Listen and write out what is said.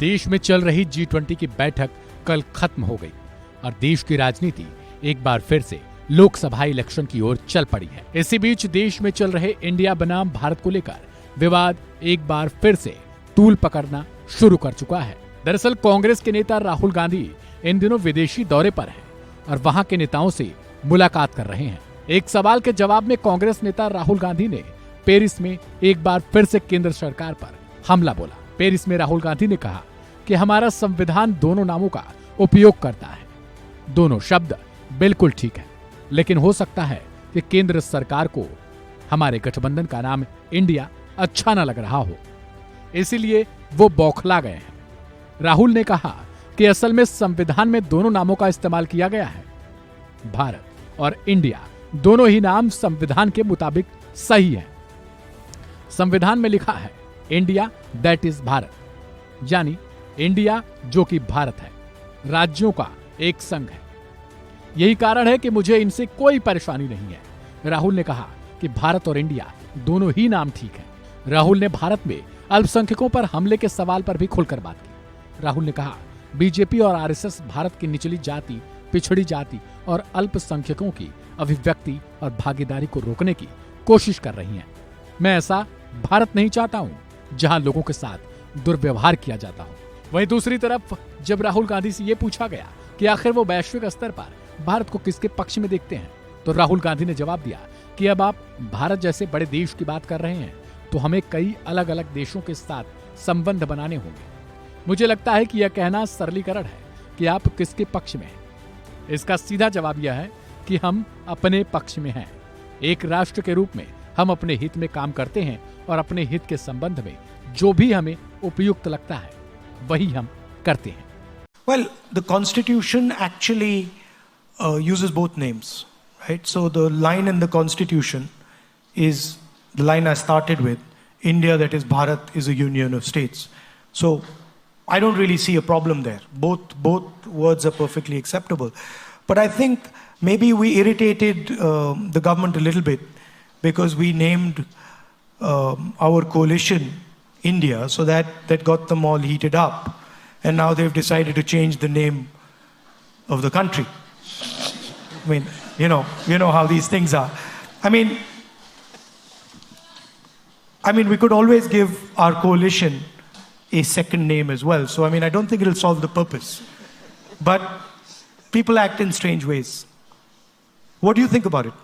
देश में चल रही G20 की बैठक कल खत्म हो गई और देश की राजनीति एक बार फिर से लोकसभा इलेक्शन की ओर चल पड़ी है। इसी बीच देश में चल रहे इंडिया बनाम भारत को लेकर विवाद एक बार फिर से तूल पकड़ना शुरू कर चुका है। दरअसल कांग्रेस के नेता राहुल गांधी इन दिनों विदेशी दौरे पर हैं और वहां के नेताओं से मुलाकात कर रहे हैं। एक सवाल के जवाब में कांग्रेस नेता राहुल गांधी ने पेरिस में एक बार फिर से केंद्र सरकार पर हमला बोला। पेरिस में राहुल गांधी ने कहा कि हमारा संविधान दोनों नामों का उपयोग करता है। दोनों शब्द बिल्कुल ठीक है, लेकिन हो सकता है कि केंद्र सरकार को हमारे गठबंधन का नाम इंडिया अच्छा न लग रहा हो, इसीलिए वो बौखला गए हैं। राहुल ने कहा कि असल में संविधान में दोनों नामों का इस्तेमाल किया गया है। भारत और इंडिया दोनों ही नाम संविधान के मुताबिक सही है। संविधान में लिखा है इंडिया दैट इज भारत, यानी इंडिया जो कि भारत है, राज्यों का एक संघ है। यही कारण है कि मुझे इनसे कोई परेशानी नहीं है। राहुल ने कहा कि भारत और इंडिया दोनों ही नाम ठीक है। राहुल ने भारत में अल्पसंख्यकों पर हमले के सवाल पर भी खुलकर बात की। राहुल ने कहा बीजेपी और आरएसएस भारत की निचली जाति, पिछड़ी जाति और अल्पसंख्यकों की अभिव्यक्ति और भागीदारी को रोकने की कोशिश कर रही हैं। मैं ऐसा भारत नहीं चाहता हूं जहां लोगों के साथ दुर्व्यवहार किया जाता हो। वहीं दूसरी तरफ जब राहुल गांधी से ये पूछा गया कि आखिर वो वैश्विक स्तर पर भारत को किसके पक्ष में देखते हैं, तो राहुल गांधी ने जवाब दिया कि अब आप भारत जैसे बड़े देश की बात कर रहे हैं तो हमें कई अलग अलग देशों के साथ संबंध बनाने होंगे। मुझे लगता है कि यह कहना सरलीकरण है कि आप किसके पक्ष में हैं। इसका सीधा जवाब यह है कि हम अपने पक्ष में हैं। एक राष्ट्र के रूप में हम अपने हित में काम करते हैं और अपने हित के संबंध में जो भी हमें उपयुक्त लगता है वही हम करते हैं। Well, the Constitution actually uses both names, right? So the line in the Constitution is the line I started with. India, that is Bharat, is a union of states. So I don't really see a problem there. Both words are perfectly acceptable. But I think maybe we irritated the government a little bit because we named our coalition India, so that got them all heated up. And now they've decided to change the name of the country. I mean, you know how these things are. I mean, we could always give our coalition a second name as well. So, I don't think it'll solve the purpose. But people act in strange ways. What do you think about it?